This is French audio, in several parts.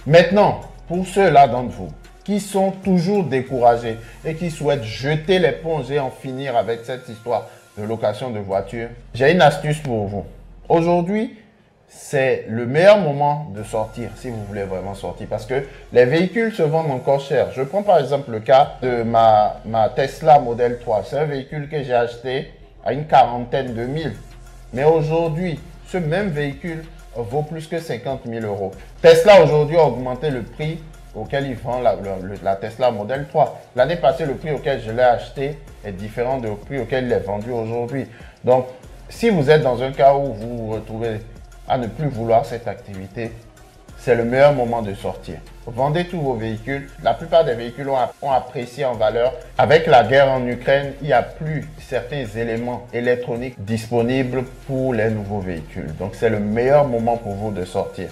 Maintenant, pour ceux-là d'entre vous qui sont toujours découragés et qui souhaitent jeter l'éponge et en finir avec cette histoire de location de voiture, j'ai une astuce pour vous. Aujourd'hui, c'est le meilleur moment de sortir si vous voulez vraiment sortir parce que les véhicules se vendent encore cher. Je prends par exemple le cas de ma Tesla Model 3. C'est un véhicule que j'ai acheté à une quarantaine de mille. Mais aujourd'hui, ce même véhicule vaut plus que 50 000 euros. Tesla aujourd'hui a augmenté le prix auquel il vend la Tesla Model 3. L'année passée, le prix auquel je l'ai acheté est différent du prix auquel il est vendu aujourd'hui. Donc, si vous êtes dans un cas où vous vous retrouvez à ne plus vouloir cette activité, c'est le meilleur moment de sortir. Vendez tous vos véhicules. La plupart des véhicules ont apprécié en valeur. Avec la guerre en Ukraine, il n'y a plus certains éléments électroniques disponibles pour les nouveaux véhicules. Donc, c'est le meilleur moment pour vous de sortir.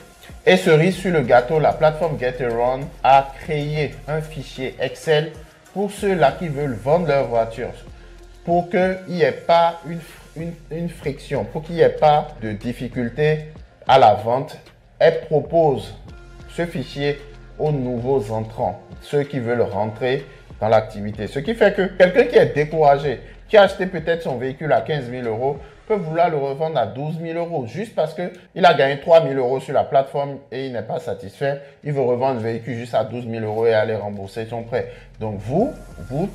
Et cerise sur le gâteau, la plateforme Getaround a créé un fichier Excel pour ceux-là qui veulent vendre leur voiture, pour qu'il n'y ait pas une friction, pour qu'il n'y ait pas de difficulté à la vente. Elle propose ce fichier aux nouveaux entrants, ceux qui veulent rentrer dans l'activité. Ce qui fait que quelqu'un qui est découragé, qui a acheté peut-être son véhicule à 15 000 euros, peut vouloir le revendre à 12 000 euros juste parce qu'il a gagné 3 000 euros sur la plateforme et il n'est pas satisfait. Il veut revendre le véhicule juste à 12 000 euros et aller rembourser son prêt. Donc vous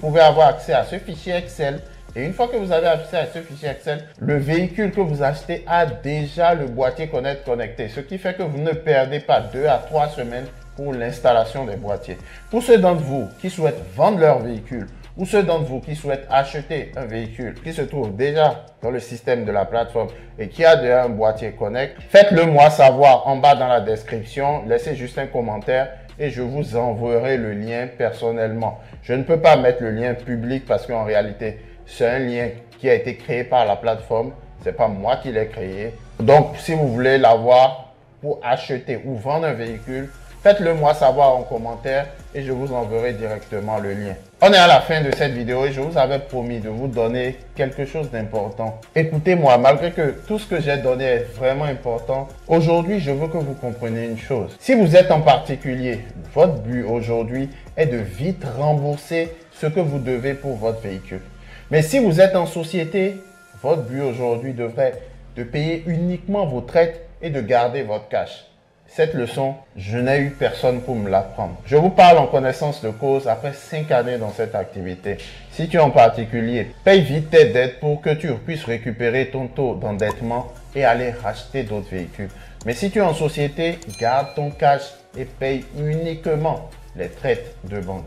pouvez avoir accès à ce fichier Excel. Et une fois que vous avez accès à ce fichier Excel, le véhicule que vous achetez a déjà le boîtier connecté. Ce qui fait que vous ne perdez pas 2 à 3 semaines pour l'installation des boîtiers. Pour ceux d'entre vous qui souhaitent vendre leur véhicule ou ceux d'entre vous qui souhaitent acheter un véhicule qui se trouve déjà dans le système de la plateforme et qui a déjà un boîtier Connect, faites-le moi savoir en bas dans la description. Laissez juste un commentaire et je vous enverrai le lien personnellement. Je ne peux pas mettre le lien public parce qu'en réalité, c'est un lien qui a été créé par la plateforme. Ce n'est pas moi qui l'ai créé. Donc, si vous voulez l'avoir pour acheter ou vendre un véhicule, faites-le moi savoir en commentaire et je vous enverrai directement le lien. On est à la fin de cette vidéo et je vous avais promis de vous donner quelque chose d'important. Écoutez-moi, malgré que tout ce que j'ai donné est vraiment important, aujourd'hui, je veux que vous compreniez une chose. Si vous êtes en particulier, votre but aujourd'hui est de vite rembourser ce que vous devez pour votre véhicule. Mais si vous êtes en société, votre but aujourd'hui devrait de payer uniquement vos traites et de garder votre cash. Cette leçon, je n'ai eu personne pour me l'apprendre. Je vous parle en connaissance de cause après 5 années dans cette activité. Si tu es en particulier, paye vite tes dettes pour que tu puisses récupérer ton taux d'endettement et aller racheter d'autres véhicules. Mais si tu es en société, garde ton cash et paye uniquement les traites de banque.